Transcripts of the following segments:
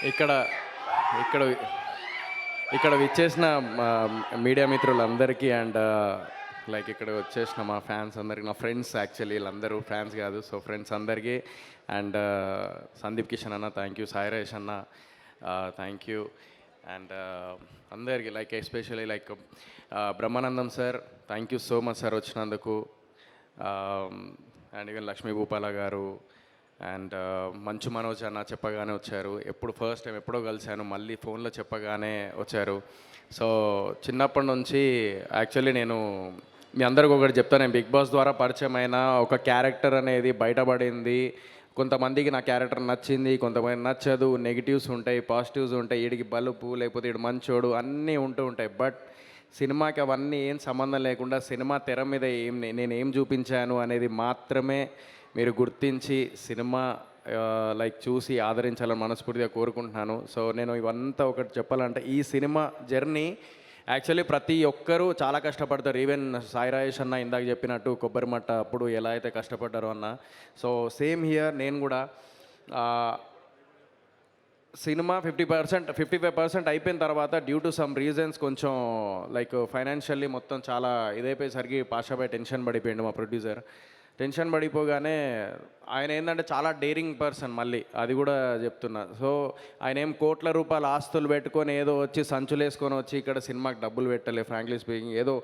ఇక్కడ ఇక్కడ ఇక్కడ విచ్చేసిన మా మీడియా మిత్రులందరికీ అండ్ లైక్ ఇక్కడ వచ్చేసిన మా ఫ్యాన్స్ అందరికీ, నా ఫ్రెండ్స్ యాక్చువల్లీ వీళ్ళందరూ ఫ్యాన్స్ కాదు, సో ఫ్రెండ్స్ అందరికీ అండ్ సందీప్ కిషన్ అన్న థ్యాంక్ యూ, సాయిరేష్ అన్న థ్యాంక్ యూ అండ్ అందరికీ like especially like Brahmanandam sir thank you so much sir వచ్చినందుకు అండ్ ఈవెన్ లక్ష్మీ భూపాల గారు అండ్ మంచు మనోజ్ అన్న చెప్పగానే వచ్చారు. ఎప్పుడు ఫస్ట్ టైం ఎప్పుడో కలిశాను, మళ్ళీ ఫోన్లో చెప్పగానే వచ్చారు. సో చిన్నప్పటి నుంచి యాక్చువల్లీ నేను మీ అందరికి ఒకటి చెప్తాను, నేను బిగ్ బాస్ ద్వారా పరిచయం అయిన ఒక క్యారెక్టర్ అనేది బయటపడింది. కొంతమందికి నా క్యారెక్టర్ నచ్చింది, కొంతమంది నచ్చదు, నెగిటివ్స్ ఉంటాయి, పాజిటివ్స్ ఉంటాయి, వీడికి బలుపు లేకపోతే వీడు మంచోడు అన్నీ ఉంటూ ఉంటాయి. బట్ సినిమాకి అవన్నీ ఏం సంబంధం లేకుండా సినిమా తెర మీద నేను ఏం చూపించాను అనేది మాత్రమే మీరు గుర్తించి సినిమా లైక్ చూసి ఆదరించాలని మనస్ఫూర్తిగా కోరుకుంటున్నాను. సో నేను ఇవంతా ఒకటి చెప్పాలంటే ఈ సినిమా జర్నీ యాక్చువల్లీ ప్రతి ఒక్కరూ చాలా కష్టపడతారు. ఈవెన్ సాయిరాయేష్ అన్న ఇందాక చెప్పినట్టు కొబ్బరిమట్ట అప్పుడు ఎలా అయితే కష్టపడ్డారో అన్న, సో సేమ్ హియర్ నేను కూడా సినిమా 55% అయిపోయిన తర్వాత డ్యూ టు సమ్ రీజన్స్ కొంచెం లైక్ ఫైనాన్షియల్లీ మొత్తం చాలా ఇదైపోయేసరికి పాషాబాయ్ టెన్షన్ పడిపోయింది. మా ప్రొడ్యూసర్ టెన్షన్ పడిపోగానే ఆయన ఏంటంటే చాలా డేరింగ్ పర్సన్, మళ్ళీ అది కూడా చెప్తున్నా. సో ఆయన ఏం కోట్ల రూపాయల ఆస్తులు పెట్టుకొని ఏదో వచ్చి సంచులు వేసుకొని వచ్చి ఇక్కడ సినిమాకి డబ్బులు పెట్టలే. ఫ్రాంక్లీ స్పీకింగ్ ఏదో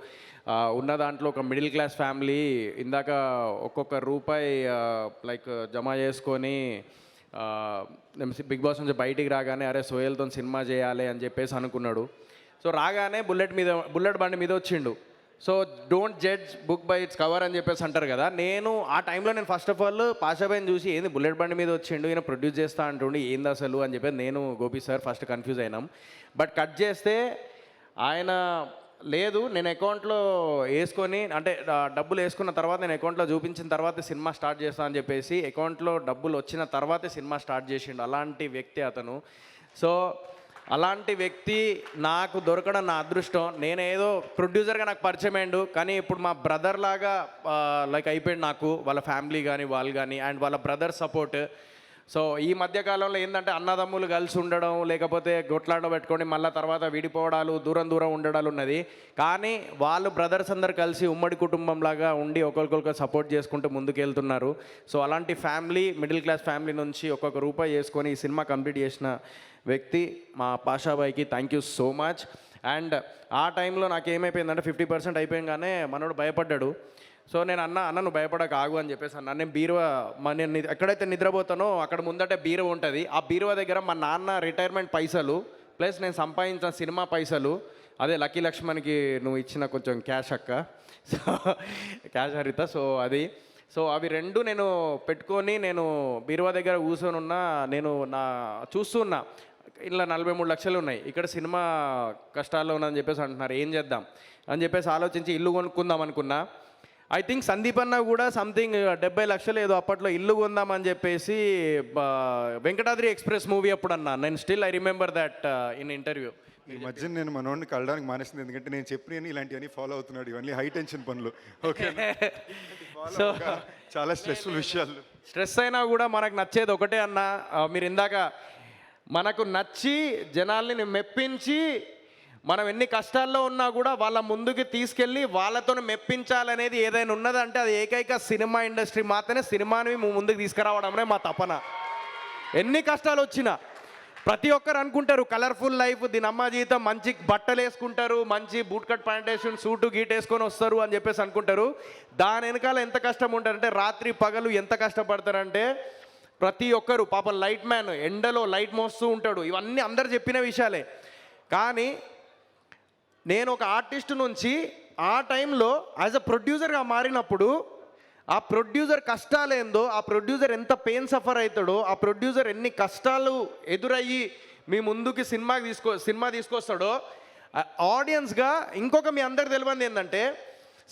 ఉన్న దాంట్లో ఒక మిడిల్ క్లాస్ ఫ్యామిలీ ఇందాక ఒక్కొక్క రూపాయి లైక్ జమ చేసుకొని బిగ్ బాస్ నుంచి బయటికి రాగానే అరే సోయల్తో సినిమా చేయాలి అని చెప్పేసి అనుకున్నాడు. సో రాగానే బుల్లెట్ బండి మీద వచ్చిండు. So don't judge book by its cover అని చెప్పేసి అంటారు కదా. నేను ఆ టైంలో నేను ఫస్ట్ ఆఫ్ ఆల్ పాషాబాయిని చూసి ఏంది బుల్లెట్ బండి మీద వచ్చిండు, ఈయన ప్రొడ్యూస్ చేస్తా అంటుండి ఏంది అసలు అని చెప్పేసి నేను గోపి సార్ ఫస్ట్ కన్ఫ్యూజ్ అయినాం. బట్ కట్ చేస్తే ఆయన లేదు, నేను అకౌంట్లో వేసుకొని అంటే డబ్బులు వేసుకున్న తర్వాత నేను అకౌంట్లో చూపించిన తర్వాత సినిమా స్టార్ట్ చేస్తా అని చెప్పేసి అకౌంట్లో డబ్బులు వచ్చిన తర్వాతే సినిమా స్టార్ట్ చేసిండు. అలాంటి వ్యక్తి అతను. సో అలాంటి వ్యక్తి నాకు దొరకడం నా అదృష్టం. నేనేదో ప్రొడ్యూసర్గా నాకు పరిచయం అయ్యిండు, కానీ ఇప్పుడు మా బ్రదర్ లాగా లైక్ అయిపోయింది నాకు. వాళ్ళ ఫ్యామిలీ కానీ వాళ్ళు కానీ అండ్ వాళ్ళ బ్రదర్ సపోర్ట్. సో ఈ మధ్యకాలంలో ఏంటంటే అన్నదమ్ములు కలిసి ఉండడం లేకపోతే గొట్లాట పెట్టుకొని మళ్ళీ తర్వాత విడిపోవడాలు దూరం ఉండడాలు ఉన్నది. కానీ వాళ్ళు బ్రదర్స్ అందరు కలిసి ఉమ్మడి కుటుంబంలాగా ఉండి ఒకరికొకరు సపోర్ట్ చేసుకుంటూ ముందుకెళ్తున్నారు. సో అలాంటి ఫ్యామిలీ, మిడిల్ క్లాస్ ఫ్యామిలీ నుంచి ఒక్కొక్క రూపాయి వేసుకొని ఈ సినిమా కంప్లీట్ చేసిన వ్యక్తి మా పాషాబాయికి thank you so much. And ఆ టైంలో నాకు ఏమైపోయిందంటే 50% అయిపోయింగానే మనోడు భయపడ్డాడు. సో నేను అన్న నువ్వు భయపడక ఆగు అని చెప్పేసి అన్న. నేను బీరువా నేను ఎక్కడైతే నిద్రపోతానో అక్కడ ముందటే బీరువా ఉంటుంది. ఆ బీరువా దగ్గర మా నాన్న రిటైర్మెంట్ పైసలు ప్లస్ నేను సంపాదించిన సినిమా పైసలు, అదే లక్కీ లక్ష్మణ్కి నువ్వు ఇచ్చిన కొంచెం క్యాష్ అక్క, సో క్యాష్ హరిత, సో అది. సో అవి రెండు నేను పెట్టుకొని నేను బీరువా దగ్గర కూర్చొని ఉన్నా. నేను చూస్తున్నా ఇలా 43 లక్షలు ఉన్నాయి, ఇక్కడ సినిమా కష్టాల్లో ఉన్నదని చెప్పేసి అంటున్నారు, ఏం చేద్దాం అని చెప్పేసి ఆలోచించి ఇల్లు కొనుక్కుందాం అనుకున్నా. ఐ థింక్ సందీప్ అన్న కూడా సంథింగ్ 70 లక్షలు ఏదో అప్పట్లో ఇల్లు కొందామని చెప్పేసి వెంకటాద్రి ఎక్స్ప్రెస్ మూవీ అప్పుడు అన్నా. నేను still I remember that in interview. ఈ మధ్య నేను మనోడిని కలడానికి మానేసింది, ఎందుకంటే నేను చెప్పిన ఇలాంటివన్నీ ఫాలో అవుతున్నాడు. ఇవన్నీ హై టెన్షన్ పనులు. ఓకే, సో చాలా స్ట్రెస్ఫుల్ విషయాలు. స్ట్రెస్ అయినా కూడా మనకు నచ్చేది ఒకటే అన్న. మీరు ఇందాక మనకు నచ్చి జనాల్ని మెప్పించి మనం ఎన్ని కష్టాల్లో ఉన్నా కూడా వాళ్ళ ముందుకు తీసుకెళ్ళి వాళ్ళతో మెప్పించాలనేది ఏదైనా ఉన్నదంటే అది ఏకైక సినిమా ఇండస్ట్రీ మాత్రమే. సినిమాని ముందుకు తీసుకురావడమే మా తపన. ఎన్ని కష్టాలు వచ్చినా ప్రతి ఒక్కరు అనుకుంటారు కలర్ఫుల్ లైఫ్, దీని అమ్మ జీవితం, మంచి బట్టలు వేసుకుంటారు, మంచి బూట్ కట్ ప్యాంట్ వేసుకుని సూటు గీట్ వేసుకొని వస్తారు అని చెప్పేసి అనుకుంటారు. దాని వెనకాల ఎంత కష్టం ఉంటారంటే రాత్రి పగలు ఎంత కష్టపడతారంటే ప్రతి ఒక్కరు పాపం లైట్ మ్యాన్ ఎండలో లైట్ మోస్తూ ఉంటాడు. ఇవన్నీ అందరు చెప్పిన విషయాలే. కానీ నేను ఒక ఆర్టిస్ట్ నుంచి ఆ టైంలో యాజ్ అ ప్రొడ్యూసర్గా మారినప్పుడు ఆ ప్రొడ్యూసర్ కష్టాలేందో, ఆ ప్రొడ్యూసర్ ఎంత పెయిన్ సఫర్ అవుతాడో, ఆ ప్రొడ్యూసర్ ఎన్ని కష్టాలు ఎదురయ్యి మీ ముందుకి సినిమా తీసుకొస్తాడో ఆడియన్స్గా. ఇంకొక మీ అందరికి తెలియంది ఏంటంటే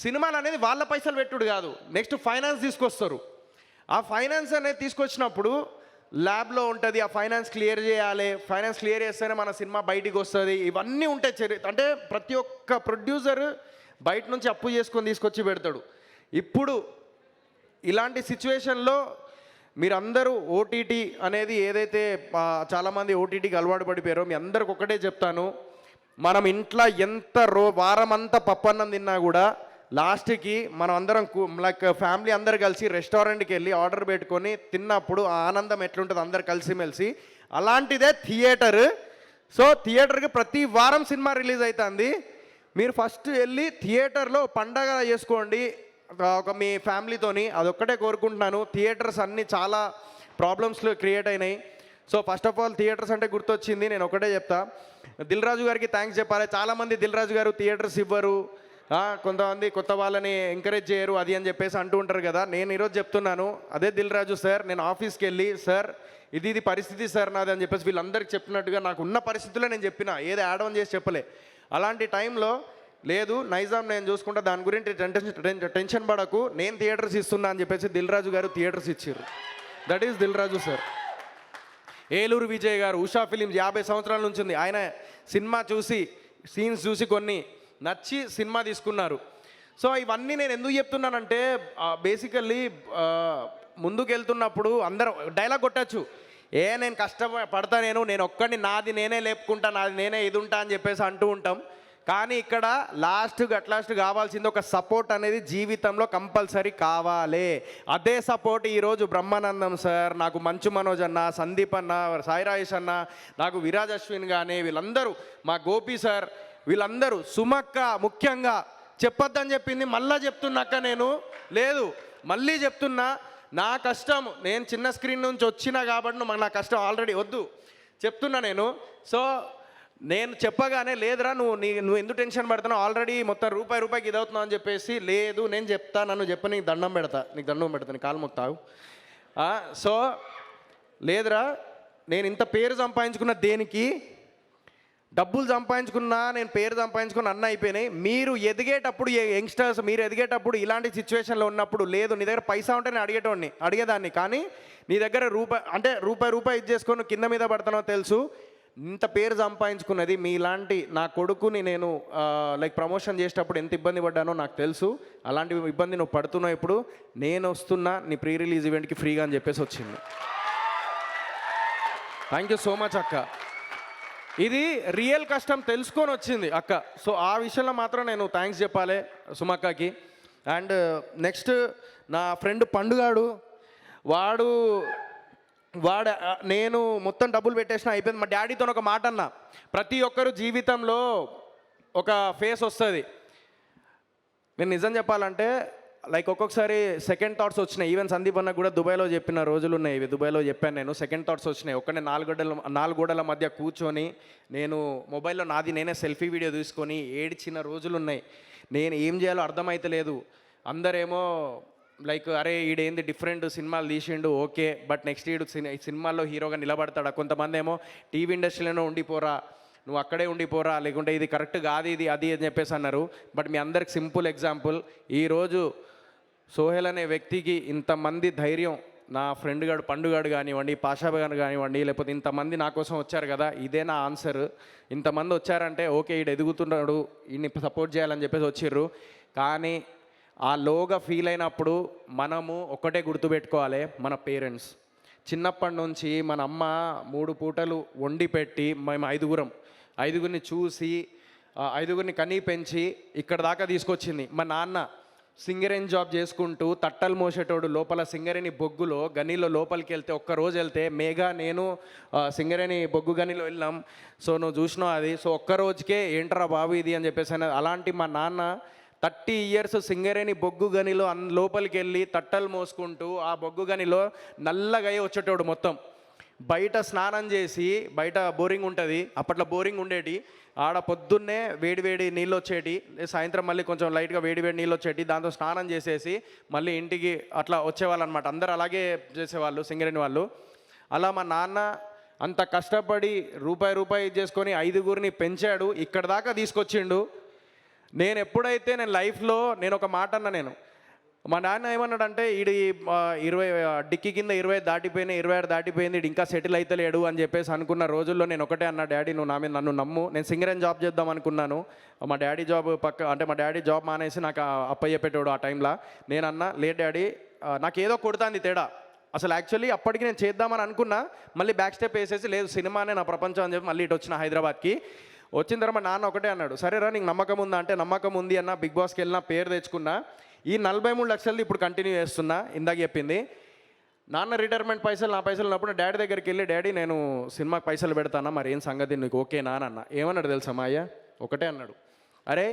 సినిమాలు అనేది వాళ్ళ పైసలు పెట్టుడు కాదు, నెక్స్ట్ ఫైనాన్స్ తీసుకొస్తారు. ఆ ఫైనాన్స్ అనేది తీసుకొచ్చినప్పుడు ల్యాబ్లో ఉంటుంది, ఆ ఫైనాన్స్ క్లియర్ చేయాలి, ఫైనాన్స్ క్లియర్ చేస్తేనే మన సినిమా బయటికి వస్తుంది. ఇవన్నీ ఉంటాయి. అంటే ప్రతి ఒక్క ప్రొడ్యూసర్ బయట నుంచి అప్పు చేసుకొని తీసుకొచ్చి పెడతాడు. ఇప్పుడు ఇలాంటి సిచ్యువేషన్లో మీరందరూ ఓటీటీ అనేది ఏదైతే చాలామంది ఓటీటీకి అలవాటు పడిపోయారో మీ అందరికి ఒకటే చెప్తాను, మనం ఇంట్లో ఎంత వారం అంతా పప్పన్నం తిన్నా కూడా లాస్ట్కి మనం అందరం లైక్ ఫ్యామిలీ అందరు కలిసి రెస్టారెంట్కి వెళ్ళి ఆర్డర్ పెట్టుకొని తిన్నప్పుడు ఆ ఆనందం ఎట్లుంటుంది అందరు కలిసిమెలిసి, అలాంటిదే థియేటర్. సో థియేటర్కి ప్రతి వారం సినిమా రిలీజ్ అవుతుంది. మీరు ఫస్ట్ వెళ్ళి థియేటర్లో పండగ చేసుకోండి ఒక మీ ఫ్యామిలీతోని, అదొక్కటే కోరుకుంటున్నాను. థియేటర్స్ అన్నీ చాలా ప్రాబ్లమ్స్లో క్రియేట్ అయినాయి. So first of all theatres అంటే గుర్తొచ్చింది, నేను ఒకటే చెప్తా, దిల్ రాజు గారికి థ్యాంక్స్ చెప్పాలి. చాలామంది దిల్ రాజు గారు థియేటర్స్ ఇవ్వరు, కొంతమంది కొత్త వాళ్ళని ఎంకరేజ్ చేయరు అది అని చెప్పేసి అంటూ ఉంటారు కదా. నేను ఈరోజు చెప్తున్నాను, అదే దిల్ రాజు సార్, నేను ఆఫీస్కి వెళ్ళి సార్ ఇది పరిస్థితి సార్ నాది అని చెప్పేసి వీళ్ళందరికీ చెప్పినట్టుగా నాకు ఉన్న పరిస్థితుల్లో నేను చెప్పిన, ఏదో యాడ్ ఆన్ చేసి చెప్పలే. అలాంటి టైంలో లేదు నైజాం నేను చూసుకుంటా, దాని గురించి టెన్షన్ పడకు, నేను థియేటర్స్ ఇస్తున్నా అని చెప్పేసి దిల్ రాజు గారు థియేటర్స్ ఇచ్చారు. That is Dil Raju sir. Eluru Vijay గారు ఉషా ఫిలిమ్స్ 50 సంవత్సరాల నుంచి ఉంది. ఆయన సినిమా చూసి సీన్స్ చూసి కొన్ని నచ్చి సినిమా తీసుకున్నారు. సో ఇవన్నీ నేను ఎందుకు చెప్తున్నానంటే బేసికల్లీ ముందుకు వెళ్తున్నప్పుడు అందరూ డైలాగ్ కొట్టచ్చు, నేను కష్టపడతా, నేను ఒక్కడిని నాది నేనే లేపుకుంటా, నాది నేనే ఇది ఉంటా అని చెప్పేసి అంటూ ఉంటాం. కానీ ఇక్కడ లాస్ట్ కావాల్సింది ఒక సపోర్ట్ అనేది జీవితంలో కంపల్సరీ కావాలి. అదే సపోర్ట్ ఈరోజు బ్రహ్మానందం సార్, నాకు మంచు మనోజ్ అన్న, సందీప్ అన్న, సాయి రాజేష్ అన్న, నాకు విరాజ్ అశ్విన్ కానీ వీళ్ళందరూ, మా గోపి సార్, వీళ్ళందరూ, సుమక్క ముఖ్యంగా చెప్పొద్దని చెప్పింది, మళ్ళీ చెప్తున్నాక నేను లేదు మళ్ళీ చెప్తున్నా, నా కష్టం నేను చిన్న స్క్రీన్ నుంచి వచ్చినా కాబట్టి నా కష్టం ఆల్రెడీ వద్దు చెప్తున్నా నేను. సో నేను చెప్పగానే లేదురా నువ్వు ఎందుకు టెన్షన్ పడుతున్నావు, ఆల్రెడీ మొత్తం రూపాయికి ఇది అవుతున్నావు అని చెప్పేసి, లేదు నేను చెప్తా, నన్ను చెప్ప, నీకు దండం పెడతా నీ కాలు మొక్తావు. సో లేదురా, నేను ఇంత పేరు సంపాదించుకున్న దేనికి, డబ్బులు సంపాదించుకున్నా, నేను పేరు సంపాదించుకున్న అన్న అయిపోయినాయి. మీరు ఎదిగేటప్పుడు యంగ్స్టర్స్ మీరు ఎదిగేటప్పుడు ఇలాంటి సిచ్యువేషన్లో ఉన్నప్పుడు లేదు నీ దగ్గర పైసా ఉంటే నేను అడిగేదాన్ని, కానీ నీ దగ్గర రూపాయి ఇది చేసుకొని కింద మీద పడుతున్నావు తెలుసు. ఇంత పేరు సంపాదించుకున్నది మీలాంటి నా కొడుకుని నేను లైక్ ప్రమోషన్ చేసేటప్పుడు ఎంత ఇబ్బంది పడ్డానో నాకు తెలుసు. అలాంటి ఇబ్బంది నువ్వు పడుతున్నావు, ఇప్పుడు నేను వస్తున్నా నీ ప్రీ రిలీజ్ ఈవెంట్కి ఫ్రీగా అని చెప్పేసి వచ్చింది. థ్యాంక్ యూ సో మచ్ అక్క, ఇది రియల్ కష్టం తెలుసుకొని వచ్చింది అక్క. సో ఆ విషయంలో మాత్రం నేను థ్యాంక్స్ చెప్పాలి సుమక్కకి. అండ్ నెక్స్ట్ నా ఫ్రెండ్ పండుగాడు, వాడు నేను మొత్తం డబ్బులు పెట్టేసిన అయిపోయింది. మా డాడీతో ఒక మాట అన్న, ప్రతి ఒక్కరు జీవితంలో ఒక ఫేస్ వస్తుంది. నేను నిజం చెప్పాలంటే లైక్ ఒక్కొక్కసారి సెకండ్ థాట్స్ వచ్చినాయి. ఈవెన్ సందీప్ అన్న కూడా దుబాయ్లో చెప్పిన రోజులు ఉన్నాయి, ఇవి దుబాయ్లో చెప్పాను నేను. సెకండ్ థాట్స్ వచ్చినాయి. ఒక్కనే 4 గోడల మధ్య కూర్చొని నేను మొబైల్లో నేనే సెల్ఫీ వీడియో తీసుకొని ఏడ్చిన రోజులు ఉన్నాయి. నేను ఏం చేయాలో అర్థమైతలేదు. అందరేమో లైక్ అరే ఈడేంది డిఫరెంట్ సినిమాలు తీసిండు, ఓకే, బట్ నెక్స్ట్ ఈడు సినిమాల్లో హీరోగా నిలబడతాడా. కొంతమంది ఏమో టీవీ ఇండస్ట్రీలోనే ఉండిపోరా, నువ్వు అక్కడే ఉండిపోరా, లేకుంటే ఇది కరెక్ట్ కాదు ఇది అది అని చెప్పేసి అన్నారు. బట్ మీ అందరికి సింపుల్ ఎగ్జాంపుల్, ఈరోజు సోహెల్ అనే వ్యక్తికి ఇంతమంది ధైర్యం, నా ఫ్రెండ్ గాడు పండుగాడు కానివ్వండి, పాషాబ్ గారు కానివ్వండి, లేకపోతే ఇంతమంది నా కోసం వచ్చారు కదా, ఇదే నా ఆన్సర్. ఇంతమంది వచ్చారంటే ఓకే ఈడు ఎదుగుతున్నాడు, ఈయన్ని సపోర్ట్ చేయాలని చెప్పేసి వచ్చిర్రు. కానీ ఆ లోగా ఫీల్ అయినప్పుడు మనము ఒక్కటే గుర్తుపెట్టుకోవాలి, మన పేరెంట్స్. చిన్నప్పటి నుంచి మన అమ్మ 3 పూటలు వండి పెట్టి మేము ఐదుగురిని చూసి 5గురిని కనీ పెంచి ఇక్కడ దాకా తీసుకొచ్చింది. మా నాన్న సింగరేణి జాబ్ చేసుకుంటూ తట్టలు మోసేటోడు, లోపల సింగరేణి బొగ్గులో గనిలో లోపలికి వెళ్తే ఒక్కరోజు వెళ్తే మేఘా నేను సింగరేణి బొగ్గు గనిలో వెళ్ళాం. సో నువ్వు చూసినావు అది. సో ఒక్కరోజుకే ఏంట్రా బాబు ఇది అని చెప్పేసి అనేది. అలాంటి మా నాన్న 30 ఇయర్స్ సింగరేణి బొగ్గు గనిలో లోపలికి వెళ్ళి తట్టలు మోసుకుంటూ ఆ బొగ్గు గనిలో నల్లగా వచ్చేటోడు మొత్తం. బయట స్నానం చేసి, బయట బోరింగ్ ఉంటుంది, అప్పట్లో బోరింగ్ ఉండేటి, ఆడ పొద్దున్నే వేడివేడి నీళ్ళు వచ్చేటి, సాయంత్రం మళ్ళీ కొంచెం లైట్గా వేడివేడి నీళ్ళు వచ్చేటి, దాంతో స్నానం చేసేసి మళ్ళీ ఇంటికి అట్లా వచ్చేవాళ్ళు అనమాట. అందరూ అలాగే చేసేవాళ్ళు సింగరేణి వాళ్ళు. అలా మా నాన్న అంత కష్టపడి రూపాయి చేసుకొని 5గురిని పెంచాడు, ఇక్కడ దాకా తీసుకొచ్చిండు. నేను ఎప్పుడైతే లైఫ్లో ఒక మాట అన్నా, మా నాన్న ఏమన్నాడంటే ఈడు 20 డిక్కీ కింద 20 దాటిపోయినాయి, 26 దాటిపోయింది, ఈడు ఇంకా సెటిల్ అయితే లేడు అని చెప్పేసి అనుకున్న రోజుల్లో నేను ఒకటే అన్నా, డాడీ నువ్వు నా మీద నన్ను నమ్ము. నేను సింగరేణి జాబ్ చేద్దాం అనుకున్నాను. మా డాడీ జాబ్ మా డాడీ జాబ్ మానేసి నాకు అప్పయ్యపెట్టాడు ఆ టైంలో. నేను అన్నా, లేదు డాడీ నాకు ఏదో కొడుతుంది తేడా, అసలు యాక్చువల్లీ అప్పటికి నేను చేద్దామని అనుకున్నా, మళ్ళీ బ్యాక్ స్టెప్ వేసేసి లేదు సినిమానే నా ప్రపంచం అని చెప్పి మళ్ళీ ఇటు వచ్చిన హైదరాబాద్కి. వచ్చిన తర్వాత మా నాన్న ఒకటే అన్నాడు, సరేరా నీకు నమ్మకం ఉందా అంటే నమ్మకం ఉంది అన్న, బిగ్ బాస్కి వెళ్ళినా పేరు తెచ్చుకున్నా, ఈ 43 లక్షలది ఇప్పుడు కంటిన్యూ చేస్తున్నా ఇందాక చెప్పింది. నాన్న రిటైర్మెంట్ పైసలు నా పైసలు ఉన్నప్పుడు డాడీ దగ్గరికి వెళ్ళి డాడీ నేను సినిమాకి పైసలు పెడతానా, మరి ఏం సంగతి నీకు ఓకేనా అని అన్న. ఏమన్నాడు తెలుసా మా అయ్య, ఒకటే అన్నాడు, అరే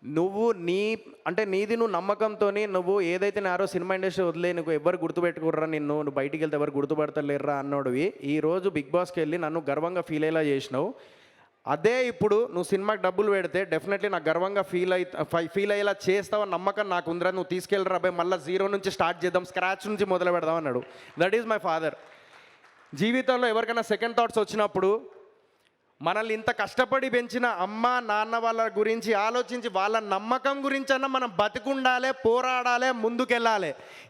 నువ్వు నీది నువ్వు నమ్మకంతో నువ్వు ఏదైతే నారో సినిమా ఇండస్ట్రీ వదిలే నువ్వు ఎవరు గుర్తుపెట్టుకుర్రా, నువ్వు బయటికి వెళ్తే ఎవరు గుర్తుపడతలేర్రా అన్నోడివి ఈరోజు బిగ్ బాస్కి వెళ్ళి నన్ను గర్వంగా ఫీల్ అయ్యేలా చేసినావు. అదే ఇప్పుడు నువ్వు సినిమాకి డబ్బులు పెడితే డెఫినెట్లీ నాకు గర్వంగా ఫీల్ అయ్యేలా చేస్తావని నమ్మకం నాకు ఉందిరా, నువ్వు తీసుకెళ్ళరా అబ్బాయి, మళ్ళీ జీరో నుంచి స్టార్ట్ చేద్దాం, స్క్రాచ్ నుంచి మొదలు పెడదాం అన్నాడు. That is my father. జీవితంలో ఎవరికైనా సెకండ్ థాట్స్ వచ్చినప్పుడు మనల్ని ఇంత కష్టపడి పెంచిన అమ్మ నాన్న వాళ్ళ గురించి ఆలోచించి వాళ్ళ నమ్మకం గురించి అన్న మనం బతికుండాలి, పోరాడాలి, ముందుకెళ్ళాలి.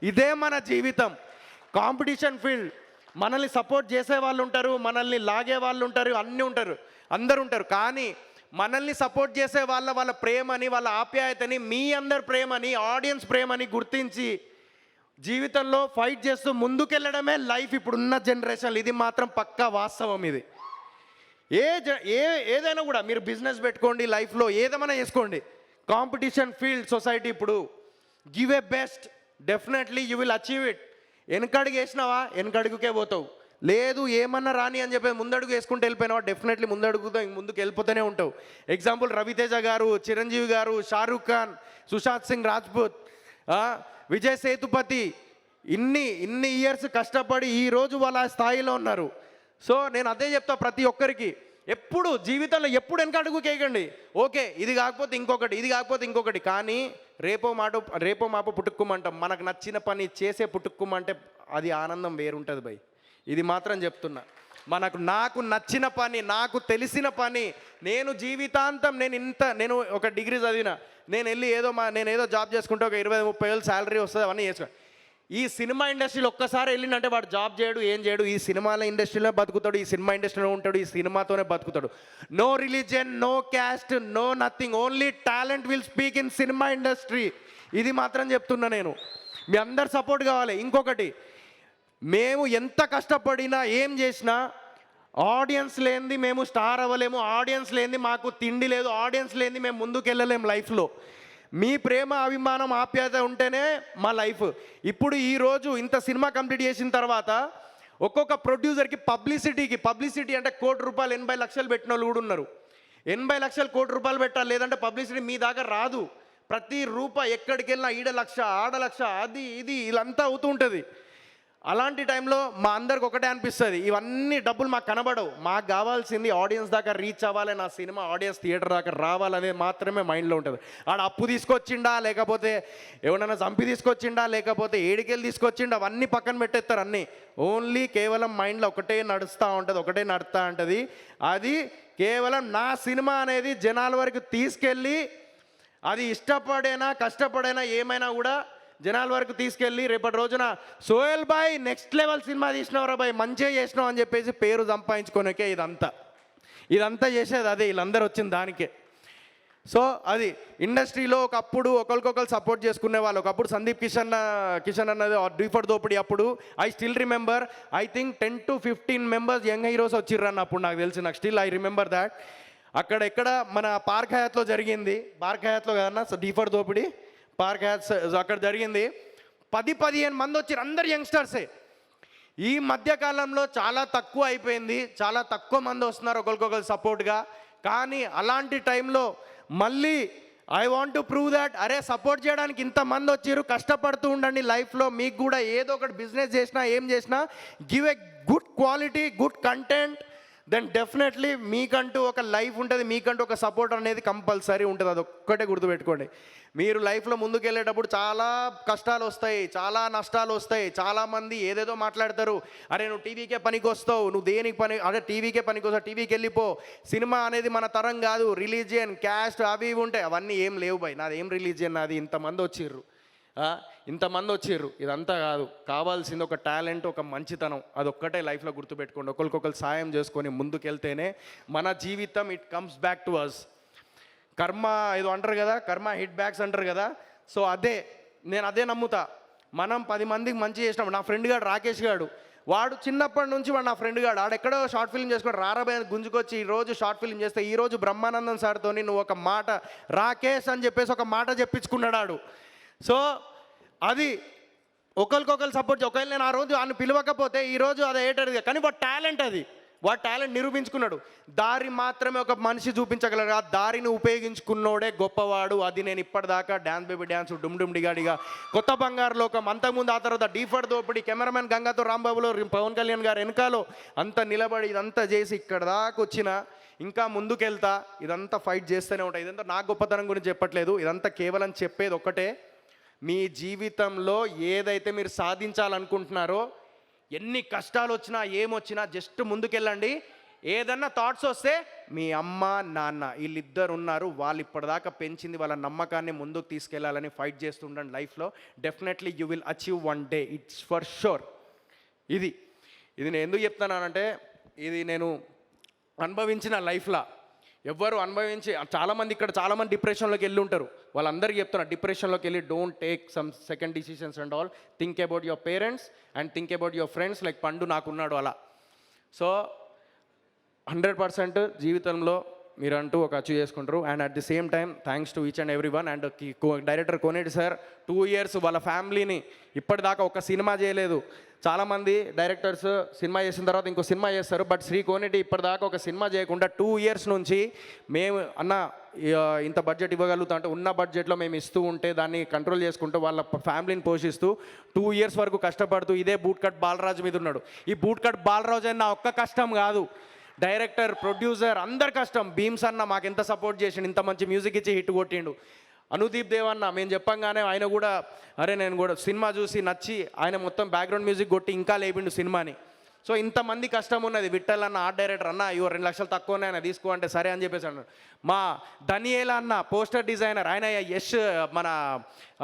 ఇదే మన జీవితం. కాంపిటీషన్ ఫీల్డ్, మనల్ని సపోర్ట్ చేసే వాళ్ళు ఉంటారు, మనల్ని లాగే వాళ్ళు ఉంటారు, అన్నీ ఉంటారు, అందరు ఉంటారు. కానీ మనల్ని సపోర్ట్ చేసే వాళ్ళ ప్రేమని, వాళ్ళ ఆప్యాయతని, మీ అందరి ప్రేమని, ఆడియన్స్ ప్రేమని గుర్తించి జీవితంలో ఫైట్ చేస్తూ ముందుకెళ్ళడమే లైఫ్ ఇప్పుడున్న జనరేషన్. ఇది మాత్రం పక్కా వాస్తవం. ఇది ఏదైనా కూడా మీరు బిజినెస్ పెట్టుకోండి, లైఫ్లో ఏదేమైనా చేసుకోండి, కాంపిటీషన్ ఫీల్డ్ సొసైటీ ఇప్పుడు. Give a best, definitely you will achieve it. వెనకడుగు వేసినావా వెనకడుగుకే పోతావు, లేదు ఏమన్నా రాని అని చెప్పి ముందడుగు వేసుకుంటూ వెళ్ళిపోయినావా డెఫినెట్లీ ముందుకు వెళ్ళిపోతూనే ఉంటావు. ఎగ్జాంపుల్ రవితేజ గారు, చిరంజీవి గారు, షారూక్ ఖాన్, సుశాంత్ సింగ్ రాజ్పూత్, విజయ్ సేతుపతి ఇన్ని ఇయర్స్ కష్టపడి ఈరోజు వాళ్ళ స్థాయిలో ఉన్నారు. సో నేను అదే చెప్తా ప్రతి ఒక్కరికి, ఎప్పుడు జీవితంలో ఎప్పుడు వెనక అడుగు కేయకండి. ఓకే ఇది కాకపోతే ఇంకొకటి, ఇది కాకపోతే ఇంకొకటి, కానీ రేపో మాపో పుట్టుక్కుమంటాం. మనకు నచ్చిన పని చేసే పుట్టుక్కుమంటే అది ఆనందం వేరుంటుంది భయ్. ఇది మాత్రం చెప్తున్నా. నాకు నచ్చిన పని, నాకు తెలిసిన పని, నేను జీవితాంతం నేను ఒక డిగ్రీ చదివిన, నేను ఏదో జాబ్ చేసుకుంటే ఒక 20-30 వేలు శాలరీ వస్తుంది, అవన్నీ చేసుకో. ఈ సినిమా ఇండస్ట్రీలో ఒక్కసారి వెళ్ళిందంటే వాడు జాబ్ చేయడు, ఏం చేయడు, ఈ సినిమాల ఇండస్ట్రీలో బతుకుతాడు, ఈ సినిమా ఇండస్ట్రీలో ఉంటాడు, ఈ సినిమాతోనే బతుకుతాడు. No religion, no caste, no nothing, only talent will speak in cinema industry. ఇది మాత్రం చెప్తున్నా నేను. మీ అందరు సపోర్ట్ కావాలి. ఇంకొకటి, మేము ఎంత కష్టపడినా ఏం చేసినా ఆడియన్స్ లేనిది మేము స్టార్ అవ్వలేము, ఆడియన్స్ లేనిది మాకు తిండి లేదు, ఆడియన్స్ లేనిది మేము ముందుకు వెళ్ళలేము లైఫ్లో. మీ ప్రేమ, అభిమానం, ఆప్యాయత ఉంటేనే మా లైఫ్. ఇప్పుడు ఈరోజు ఇంత సినిమా కంప్లీట్ చేసిన తర్వాత ఒక్కొక్క ప్రొడ్యూసర్కి పబ్లిసిటీ అంటే ₹1,00,00,000 80 లక్షలు పెట్టిన వాళ్ళు కూడా ఉన్నారు. 80 లక్షలు ₹1,00,00,000 పెట్టాలి, లేదంటే పబ్లిసిటీ మీ దాకా రాదు. ప్రతి రూపాయి ఎక్కడికి వెళ్ళినా ఈడ లక్ష, ఆడ లక్ష, అది ఇది ఇలాంతా అవుతూ ఉంటుంది. అలాంటి టైంలో మా అందరికి ఒకటే అనిపిస్తుంది, ఇవన్నీ డబ్బులు మాకు కనబడవు, మాకు కావాల్సింది ఆడియన్స్ దాకా రీచ్ అవ్వాలి, నా సినిమా ఆడియన్స్ థియేటర్ దాకా రావాలనేది మాత్రమే మైండ్లో ఉంటుంది. ఆడ అప్పు తీసుకొచ్చిండా, లేకపోతే ఎవరైనా చంపి తీసుకొచ్చిండా, లేకపోతే ఏడికెళ్ళి తీసుకొచ్చిండా, అవన్నీ పక్కన పెట్టేస్తారు. అన్నీ ఓన్లీ కేవలం మైండ్లో ఒకటే నడుస్తూ ఉంటుంది. అది కేవలం నా సినిమా అనేది జనాల వరకు తీసుకెళ్ళి, అది ఇష్టపడైనా కష్టపడైనా ఏమైనా కూడా జనాల వరకు తీసుకెళ్ళి రేపటి రోజున Sohel bhai next level cinema తీసినవరా బాయ్, మంచిగా చేసినావు అని చెప్పేసి పేరు సంపాదించుకోనికే ఇదంతా చేసేది అదే, వీళ్ళందరూ వచ్చింది దానికే. సో అది ఇండస్ట్రీలో ఒకప్పుడు ఒకరికొకరు సపోర్ట్ చేసుకునే వాళ్ళు. ఒకప్పుడు సందీప్ కిషన్ అన్నది డీఫర్ దోపిడి అప్పుడు I still remember, I think 10 to 15 members young heroes వచ్చిర్రన్న అప్పుడు నాకు తెలిసి, నాకు స్టిల్ ఐ రిమెంబర్ దాట్. ఎక్కడ మన పార్క్ హయాత్లో జరిగింది, పార్క్ హయాత్లో కదన్నా డీఫర్ దోపిడి, పార్క్ హయాత్ అక్కడ జరిగింది. 10-15 మంది వచ్చారు, అందరు యంగ్స్టర్సే. ఈ మధ్యకాలంలో చాలా తక్కువ అయిపోయింది, చాలా తక్కువ మంది వస్తున్నారు ఒకరికొకరు సపోర్ట్గా. కానీ అలాంటి టైంలో మళ్ళీ I want to prove that, అరే సపోర్ట్ చేయడానికి ఇంతమంది వచ్చారు, కష్టపడుతూ ఉండండి లైఫ్లో. మీకు కూడా ఏదో ఒకటి బిజినెస్ చేసినా ఏం చేసినా give a good quality, good content, then definitely మీకంటూ ఒక లైఫ్ ఉంటుంది, మీకంటూ ఒక సపోర్ట్ అనేది కంపల్సరీ ఉంటుంది. అది ఒక్కటే గుర్తుపెట్టుకోండి. మీరు లైఫ్లో ముందుకు వెళ్ళేటప్పుడు చాలా కష్టాలు వస్తాయి, చాలా నష్టాలు వస్తాయి. చాలామంది ఏదేదో మాట్లాడతారు, అరే నువ్వు టీవీకే పనికి వస్తావు, నువ్వు దేనికి అదే టీవీకే పనికి వస్తావు, టీవీకి వెళ్ళిపో, సినిమా అనేది మన తరం కాదు, రిలీజియన్, క్యాస్ట్ అవి ఇవి ఉంటాయి. అవన్నీ ఏం లేవు బాయ్, నాది ఏం రిలీజియన్, నాది ఇంతమంది వచ్చిర్రు, ఇదంతా కాదు. కావాల్సింది ఒక టాలెంట్, ఒక మంచితనం, అదొక్కటే లైఫ్లో గుర్తుపెట్టుకోండి. ఒకరికొకరు సాయం చేసుకొని ముందుకెళ్తేనే మన జీవితం it comes back to us. కర్మ ఏదో అంటారు కదా, కర్మ హిట్ బ్యాక్స్ అంటారు కదా. సో నేను అదే నమ్ముతా. మనం 10 మందికి మంచి చేసినాం. నా ఫ్రెండ్ గాడు రాకేష్ గాడు, వాడు చిన్నప్పటి నుంచి వాడు నా ఫ్రెండ్ గాడు, ఆడెక్కడో షార్ట్ ఫిల్మ్ చేసుకోడు, రారాబాయ్ గుంజుకొచ్చి ఈరోజు షార్ట్ ఫిల్మ్ చేస్తే ఈరోజు బ్రహ్మానందం సార్తో నువ్వు ఒక మాట రాకేష్ అని చెప్పేసి ఒక మాట చెప్పించుకున్నాడు ఆడు. సో అది ఒకరికొకరు సపోర్ట్. ఒకవేళ నేను ఆ రోజు ఆయన పిలవకపోతే ఈరోజు అది ఏటది, కానీ వాడు టాలెంట్, అది వాడు టాలెంట్ నిరూపించుకున్నాడు. దారి మాత్రమే ఒక మనిషి చూపించగలరు, ఆ దారిని ఉపయోగించుకున్నోడే గొప్పవాడు. అది నేను ఇప్పటిదాకా డ్యాన్స్ బేబీ డ్యాన్స్, డుమ్ డుమ్ డిగాడిగా, కొత్త బంగారు లోకం, అంతకుముందు ఆ తర్వాత డీఫర్ దోపిడి, కెమెరామెన్ గంగాతో రాంబాబులో, పవన్ కళ్యాణ్ గారు వెనకాలో అంత నిలబడి ఇదంతా చేసి ఇక్కడ దాకా వచ్చిన, ఇంకా ముందుకెళ్తా, ఇదంతా ఫైట్ చేస్తూనే ఉంటాయి. ఇదంతా నా గొప్పతనం గురించి చెప్పట్లేదు, ఇదంతా కేవలం చెప్పేది ఒక్కటే, మీ జీవితంలో ఏదైతే మీరు సాధించాలనుకుంటున్నారో, ఎన్ని కష్టాలు వచ్చినా ఏమొచ్చినా జస్ట్ ముందుకెళ్ళండి. ఏదన్నా థాట్స్ వస్తే మీ అమ్మ నాన్న వీళ్ళిద్దరు ఉన్నారు, వాళ్ళు ఇప్పటిదాకా పెంచింది వాళ్ళ నమ్మకాన్ని ముందుకు తీసుకెళ్లాలని ఫైట్ చేస్తుండండి లైఫ్లో. Definitely you will achieve one day, it's for sure. ఇది నేను ఎందుకు చెప్తున్నానంటే, ఇది నేను అనుభవించిన లైఫ్లో ఎవ్వరు అనుభవించి, చాలామంది ఇక్కడ చాలామంది డిప్రెషన్లోకి వెళ్ళి ఉంటారు, వాళ్ళందరికీ చెప్తున్నా, డిప్రెషన్లోకి వెళ్ళి don't take sum second decisions and all, think about your parents and think about your friends, like పండు నాకున్నాడు అలా. సో 100% జీవితంలో మీరంటూ ఒక అచీవ్ చేసుకుంటారు. And at the same time thanks to each and every one. And director Koneti sir 2 years వాళ్ళ ఫ్యామిలీని ఇప్పటిదాకా ఒక cinema చేయలేదు. చాలామంది డైరెక్టర్స్ సినిమా చేసిన తర్వాత ఇంకో సినిమా చేస్తారు, బట్ శ్రీ కోనేటి ఇప్పటిదాకా ఒక సినిమా చేయకుండా 2 years నుంచి మేము అన్న ఇంత బడ్జెట్ ఇవ్వగలుగుతాం అంటే ఉన్న బడ్జెట్లో మేము ఇస్తూ ఉంటే దాన్ని కంట్రోల్ చేసుకుంటూ వాళ్ళ ఫ్యామిలీని పోషిస్తూ 2 years వరకు కష్టపడుతూ ఇదే బూట్ కట్ బాలరాజు మీద ఉన్నాడు. ఈ బూట్ కట్ బాలరాజు అని నా ఒక్క కష్టం కాదు, డైరెక్టర్, ప్రొడ్యూసర్ అందరి కష్టం. భీమ్స్ అన్న మాకు ఎంత సపోర్ట్ చేసిండు, ఇంత మంచి మ్యూజిక్ ఇచ్చి హిట్ కొట్టిండు. అనుదీప్ దేవ్ అన్న మేము చెప్పంగానే ఆయన కూడా అరే నేను కూడా సినిమా చూసి నచ్చి ఆయన మొత్తం బ్యాక్గ్రౌండ్ మ్యూజిక్ కొట్టి ఇంకా లేపిండు సినిమాని. సో ఇంతమంది కష్టం ఉన్నది. విఠల్ అన్న ఆర్ట్ డైరెక్టర్, అన్న ఇవో 2 లక్షలు తక్కువనే ఆయన తీసుకో అంటే సరే అని చెప్పేసి అన్నాడు. మా ధనియేలా అన్న పోస్టర్ డిజైనర్, ఆయన యష్ మన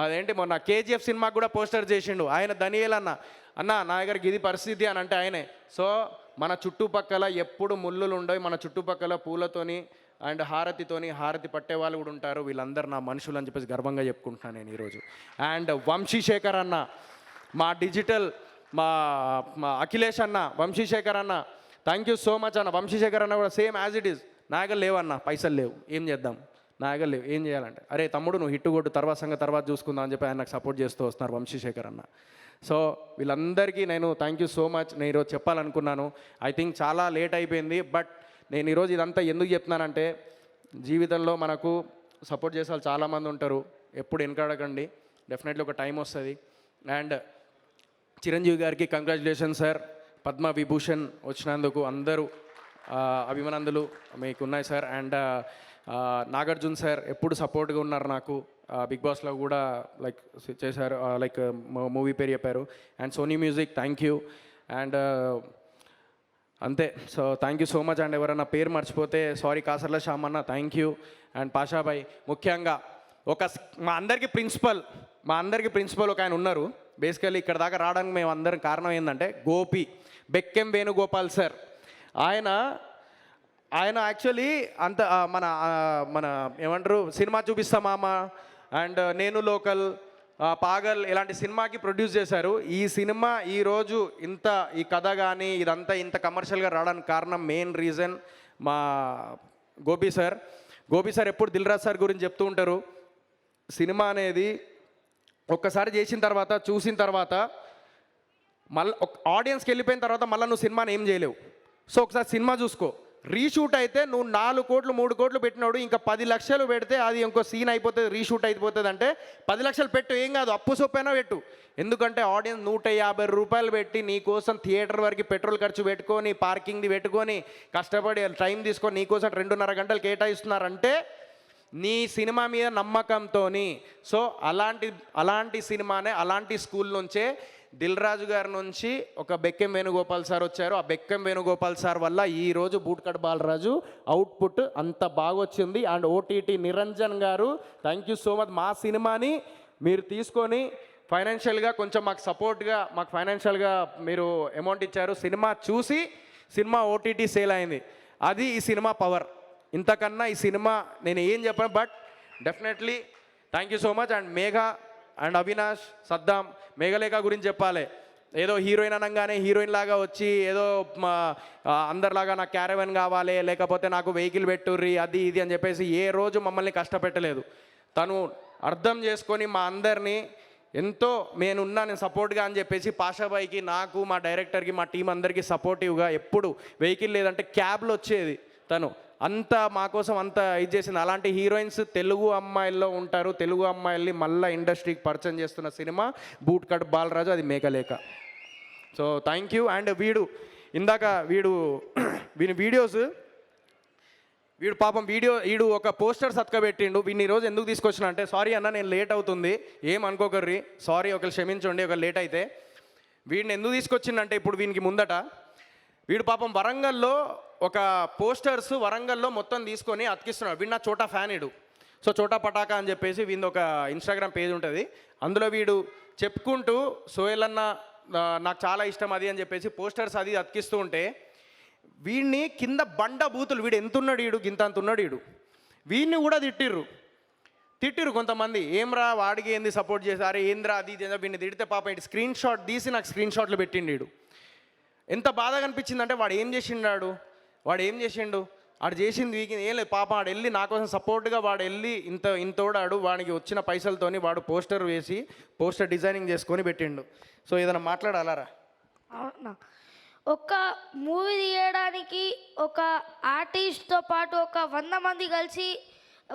అదేంటి మొన్న KGF సినిమాకి కూడా పోస్టర్ చేసిండు ఆయన. ధనియేలా అన్న నా దగ్గరికి ఇది పరిస్థితి అని అంటే ఆయనే. సో మన చుట్టుపక్కల ఎప్పుడు ముళ్ళులు ఉండవు, మన చుట్టుపక్కల పూలతోని అండ్ హారతి పట్టే వాళ్ళు కూడా ఉంటారు. వీళ్ళందరూ నా మనుషులు అని చెప్పేసి గర్వంగా చెప్పుకుంటున్నాను నేను ఈరోజు. అండ్ వంశీశేఖర్ అన్న, మా డిజిటల్ మా అఖిలేష్ అన్న, వంశీశేఖర్ అన్న, థ్యాంక్ యూ సో మచ్ అన్న. వంశీశేఖర్ అన్న కూడా సేమ్ యాజ్ ఇట్ ఈస్, నా దగ్గర లేవన్న, పైసలు లేవు, ఏం చేద్దాం, నా దగ్గర లేవు, ఏం చేయాలంటే అరే తమ్ముడు నువ్వు హిట్ కొట్టు, తర్వాత చూసుకుందాం అని చెప్పి ఆయన నాకు సపోర్ట్ చేస్తూ వస్తున్నారు వంశీశేఖర్ అన్న. సో వీళ్ళందరికీ నేను థ్యాంక్ యూ సో మచ్. నేను ఈరోజు చెప్పాలనుకున్నాను, ఐ థింక్ చాలా లేట్ అయిపోయింది, బట్ నేను ఈరోజు ఇదంతా ఎందుకు చెప్తున్నానంటే, జీవితంలో మనకు సపోర్ట్ చేసే వాళ్ళు చాలామంది ఉంటారు, ఎప్పుడు వెనకాడకండి, డెఫినెట్లీ ఒక టైం వస్తుంది. అండ్ చిరంజీవి గారికి కంగ్రాచులేషన్ సార్, పద్మ విభూషణ్ వచ్చినందుకు అందరూ అభిమానందులు మీకు ఉన్నాయి సార్. అండ్ నాగార్జున సార్ ఎప్పుడు సపోర్ట్గా ఉన్నారు నాకు, బిగ్ బాస్లో కూడా లైక్ చేశారు, లైక్ మూవీ పేరు చెప్పారు. And Sony music thank you. And అంతే. So thank you so much. And ఎవరైనా పేరు మర్చిపోతే సారీ, కాసర్ల శ్యామ్ అన్న థ్యాంక్ యూ. అండ్ పాషాబాయ్, ముఖ్యంగా మా అందరికీ ప్రిన్సిపల్ ఒక ఆయన ఉన్నారు. బేసికలీ ఇక్కడ దాకా రావడానికి మేము అందరం కారణం ఏంటంటే గోపి, బెక్కెం వేణుగోపాల్ సార్. ఆయన యాక్చువల్లీ అంత మన ఏమంటారు సినిమా చూపిస్తా మామ అండ్ నేను లోకల్, పాగల్ ఇలాంటి సినిమాకి ప్రొడ్యూస్ చేశారు. ఈ సినిమా ఈరోజు ఈ కథ కానీ ఇదంతా ఇంత కమర్షియల్గా రావడానికి కారణం మెయిన్ రీజన్ మా గోపి సార్ ఎప్పుడు దిల్ రాజు సార్ గురించి చెప్తూ ఉంటారు. సినిమా అనేది ఒక్కసారి చేసిన తర్వాత చూసిన తర్వాత మళ్ళీ ఆడియన్స్కి వెళ్ళిపోయిన తర్వాత మళ్ళీ నువ్వు సినిమాని ఏం చేయలేవు. సో ఒకసారి సినిమా చూసుకో, రీషూట్ అయితే నువ్వు 4 కోట్లు 3 కోట్లు పెట్టినాడు, ఇంకా 10 లక్షలు పెడితే అది ఇంకో సీన్ అయిపోతుంది, రీషూట్ అయిపోతుంది. అంటే 10 లక్షలు పెట్టు, ఏం కాదు, అప్పు సొప్పైనా పెట్టు. ఎందుకంటే ఆడియన్స్ 150 రూపాయలు పెట్టి నీ కోసం థియేటర్ వరకు పెట్రోల్ ఖర్చు పెట్టుకొని, పార్కింగ్ది పెట్టుకొని, కష్టపడి టైం తీసుకొని నీ కోసం 2.5 గంటలు కేటాయిస్తున్నారంటే నీ సినిమా మీద నమ్మకంతో. సో అలాంటి సినిమానే, అలాంటి స్కూల్ నుంచే దిల్ రాజు గారి నుంచి ఒక బెక్కెం వేణుగోపాల్ సార్ వచ్చారు. ఆ బెక్కెం వేణుగోపాల్ సార్ వల్ల ఈరోజు బూట్కట్ బాలరాజు అవుట్పుట్ అంత బాగా వచ్చింది. అండ్ OTT నిరంజన్ గారు థ్యాంక్ యూ సో మచ్. మా సినిమాని మీరు తీసుకొని ఫైనాన్షియల్గా కొంచెం మాకు సపోర్ట్గా, మాకు ఫైనాన్షియల్గా మీరు అమౌంట్ ఇచ్చారు. సినిమా చూసి సినిమా OTT సేల్ అయింది. అది ఈ సినిమా పవర్. ఇంతకన్నా ఈ సినిమా నేను ఏం చెప్పాను, but definitely thank you so much. And Megha and Avinash, Saddam, Meghalekha గురించి చెప్పాలి. ఏదో హీరోయిన్ అనగానే హీరోయిన్ లాగా వచ్చి ఏదో అందరిలాగా నాకు క్యారవెన్ కావాలి, లేకపోతే నాకు వెహికల్ పెట్టుర్రి, అది ఇది అని చెప్పేసి ఏ రోజు మమ్మల్ని కష్టపెట్టలేదు. తను అర్థం చేసుకొని మా అందరినీ ఎంతో నేను సపోర్ట్గా అని చెప్పేసి పాషాబాయికి, నాకు, మా డైరెక్టర్కి, మా టీం అందరికీ సపోర్టివ్గా ఎప్పుడు వెహికల్ లేదంటే క్యాబ్లో వచ్చేది. తను అంతా మా కోసం అంతా ఇది చేసింది. అలాంటి హీరోయిన్స్ తెలుగు అమ్మాయిల్లో ఉంటారు. తెలుగు అమ్మాయిల్ని మళ్ళీ ఇండస్ట్రీకి పరిచయం చేస్తున్న సినిమా బూట్ కట్ బాలరాజు, అది Meghalekha. So thank you. And వీని వీడియోస్ పాపం వీడు ఒక పోస్టర్ సత్కబెట్టిండు. వీడిని ఈరోజు ఎందుకు తీసుకొచ్చిన అంటే, సారీ అన్న నేను లేట్ అవుతుంది, ఏం అనుకోకర్రి, సారీ ఒకరు క్షమించండి ఒక లేట్ అయితే. వీడిని ఎందుకు తీసుకొచ్చిండంటే, ఇప్పుడు వీనికి ముందట వీడు పాపం వరంగల్లో ఒక పోస్టర్స్ వరంగల్లో మొత్తం తీసుకొని అతికిస్తున్నాడు. వీడు నా చోటా ఫ్యాన్ వీడు. సో చోటా పటాకా అని చెప్పేసి వీడిది ఒక ఇన్స్టాగ్రామ్ పేజ్ ఉంటుంది. అందులో వీడు చెప్పుకుంటూ సోహెల్ అన్న నాకు చాలా ఇష్టం అది అని చెప్పేసి పోస్టర్స్ అది అతికిస్తూ ఉంటే, వీడిని కింద బండ బూతులు, వీడు ఎంతున్నాడు, గింత అంత ఉన్నాడు వీడు, వీడిని కూడా తిట్టిర్రు కొంతమంది. ఏమ్రా వాడికి ఏంది సపోర్ట్ చేశారు, ఏంద్రా అది ఇది వీడిని తిడితే పాపం ఇటు స్క్రీన్ షాట్ తీసి నాకు స్క్రీన్ షాట్లు పెట్టిండు వీడు. ఎంత బాధగా అనిపించిందంటే, వాడు ఏం చేసిండు, వాడు చేసింది వీకి ఏం లేదు పాపం. వాడు వెళ్ళి నా కోసం సపోర్ట్గా వాడు వెళ్ళి ఇంతోడాడు, వాడికి వచ్చిన పైసలతోని వాడు పోస్టర్ వేసి పోస్టర్ డిజైనింగ్ చేసుకొని పెట్టిండు. సో ఏదైనా మాట్లాడాలరా? అవునా, ఒక మూవీ తీయడానికి ఒక ఆర్టిస్ట్తో పాటు ఒక 100 మంది కలిసి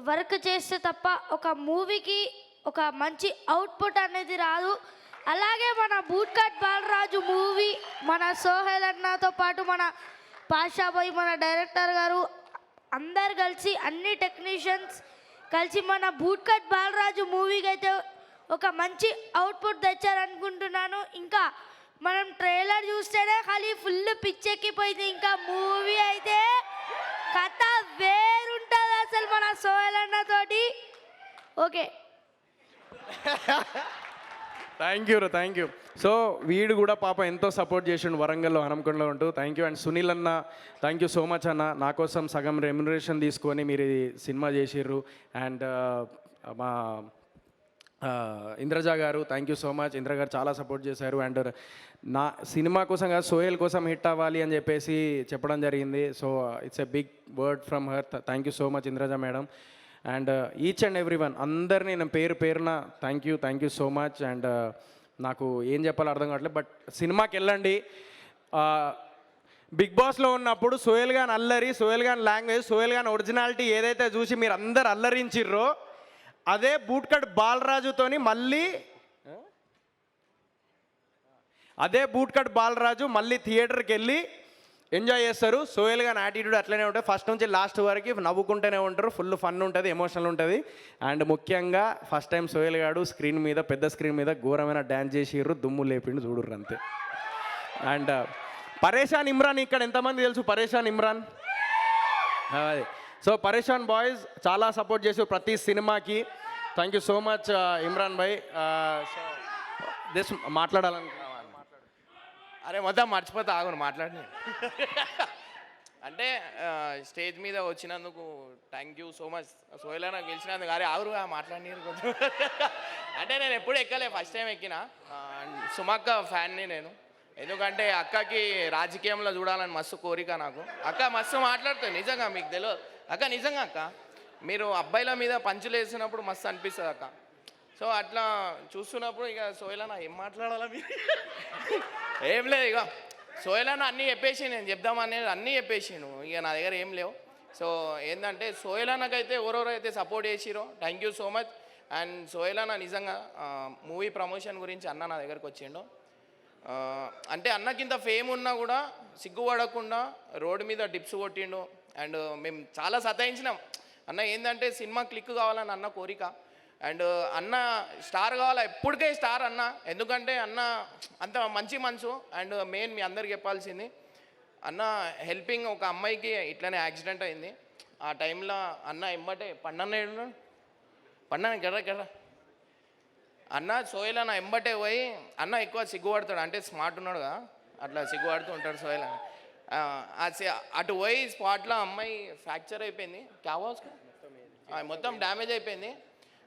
వర్క్ చేస్తే తప్ప ఒక మూవీకి ఒక మంచి అవుట్పుట్ అనేది రాదు. అలాగే మన బూట్ కట్ బాలరాజు మూవీ మన సోహెల్ అన్నతో పాటు మన పాషాబాయ్, మన డైరెక్టర్ గారు అందరు కలిసి అన్ని టెక్నీషియన్స్ కలిసి మన బూట్ కట్ బాలరాజు మూవీకి అయితే ఒక మంచి అవుట్పుట్ తెచ్చారనుకుంటున్నాను. ఇంకా మనం ట్రైలర్ చూస్తేనే ఖాళీ ఫుల్ పిచ్చెక్కిపోయింది. ఇంకా మూవీ అయితే కథ వేరుంటుంది అసలు మన సోహెల్ అన్నతోటి. Okay, thank you. సో వీడు కూడా పాప ఎంతో సపోర్ట్ చేసిండు వరంగల్లో, హనంకొండలో ఉంటూ. Thank you. అండ్ సునీల్ అన్న, థ్యాంక్ యూ సో మచ్ అన్న, నా కోసం సగం రెమ్యునరేషన్ తీసుకొని మీరు ఈ సినిమా చేసిర్రు. అండ్ మా ఇంద్రజ గారు, thank you so much. Indra గారు చాలా సపోర్ట్ చేశారు. అండ్ నా సినిమా కోసం కాదు, సోహెల్ కోసం హిట్ అవ్వాలి అని చెప్పేసి చెప్పడం జరిగింది. So it's a big word from her. Thank you so much Indraja madam. And each and every one అందరినీ నేను పేరున thank you so much. And నాకు ఏం చెప్పాలో అర్థం కావట్లేదు, బట్ సినిమాకి వెళ్ళండి. బిగ్ బాస్లో ఉన్నప్పుడు సోహెల్ గాన్ అల్లరి, సోహెల్ గాన్ లాంగ్వేజ్, సోహెల్ గాన్ ఒరిజినాలిటీ ఏదైతే చూసి మీరు అందరు అల్లరించిర్రో, అదే బూట్ కట్ బాలరాజుతోని మళ్ళీ మళ్ళీ థియేటర్కి వెళ్ళి ఎంజాయ్ చేస్తారు. సోహెల్ గాన్ యాటిట్యూడ్ అట్లనే ఉంటుంది, ఫస్ట్ నుంచి లాస్ట్ వరకు నవ్వుకుంటూనే ఉంటారు, ఫుల్ ఫన్ ఉంటుంది, ఎమోషనల్ ఉంటుంది. అండ్ ముఖ్యంగా ఫస్ట్ టైం సోహెల్ గాడు పెద్ద స్క్రీన్ మీద ఘోరమైన డ్యాన్స్ చేసిర్రు, దుమ్ము లేపిండు చూడుర్రు అంతే. అండ్ పరేషాన్ ఇమ్రాన్, ఇక్కడ ఎంతమంది తెలుసు పరేషాన్ ఇమ్రాన్? అది. సో పరేషాన్ బాయ్స్ చాలా సపోర్ట్ చేసి ప్రతి సినిమాకి. Thank you so much Imran bhai. So this మాట్లాడాలనుకున్నాను. అరే మొత్తం మర్చిపోతా, ఆగును మాట్లాడి. అంటే స్టేజ్ మీద వచ్చినందుకు thank you so much. Sohel అన్న గెలిచినందుకు. అరే ఆగురు మాట్లాడినారు కొంచెం. అంటే నేను ఎప్పుడు ఎక్కలే, ఫస్ట్ టైం ఎక్కిన. సుమక్క ఫ్యాన్ని నేను, ఎందుకంటే అక్కకి రాజకీయంలో చూడాలని మస్తు కోరిక నాకు. అక్క మస్తు మాట్లాడుతుంది నిజంగా, మీకు తెలియదు అక్క, నిజంగా అక్క మీరు అబ్బాయిల మీద పంచులు వేసినప్పుడు మస్తు అనిపిస్తుంది అక్క. సో అట్లా చూస్తున్నప్పుడు ఇక సోహెల్ అన్న ఏం మాట్లాడాలా మీరు? ఏం లేదు, ఇక సోహెల్ అన్న అన్నీ చెప్పేసి నేను చెప్దామనేది అన్నీ చెప్పేసిండు, ఇక నా దగ్గర ఏం లేవు. సో ఏంటంటే సోహెల్ అన్నకైతే ఎవరెవరైతే సపోర్ట్ చేసిరో thank you so much. And Sohel అన్న నిజంగా మూవీ ప్రమోషన్ గురించి అన్న నా దగ్గరకు వచ్చిండు. అంటే అన్నకింత ఫేమ్ ఉన్నా కూడా సిగ్గుపడకుండా రోడ్డు మీద టిప్స్ కొట్టిండు. అండ్ మేము చాలా సతాయించినాం. అన్న ఏంటంటే సినిమా క్లిక్ కావాలని అన్న కోరిక. అండ్ అన్న స్టార్ కావాలా, ఎప్పటికే స్టార్ అన్న, ఎందుకంటే అన్న అంత మంచి మనసు. అండ్ మెయిన్ మీ అందరికి చెప్పాల్సింది, అన్న హెల్పింగ్ ఒక అమ్మాయికి ఇట్లనే యాక్సిడెంట్ అయింది. ఆ టైంలో అన్న ఎంబటే పండన గెర్ర అన్న సోహెల్ అన్న ఎంబటే పోయి, అన్న ఎక్కువ సిగ్గుపడతాడు, అంటే స్మార్ట్ ఉన్నాడు కదా, అట్లా సిగ్గుపడుతూ ఉంటాడు సోహెల్ అన్న. అటు పోయి స్పాట్లో అమ్మాయి ఫ్రాక్చర్ అయిపోయింది, మొత్తం డ్యామేజ్ అయిపోయింది.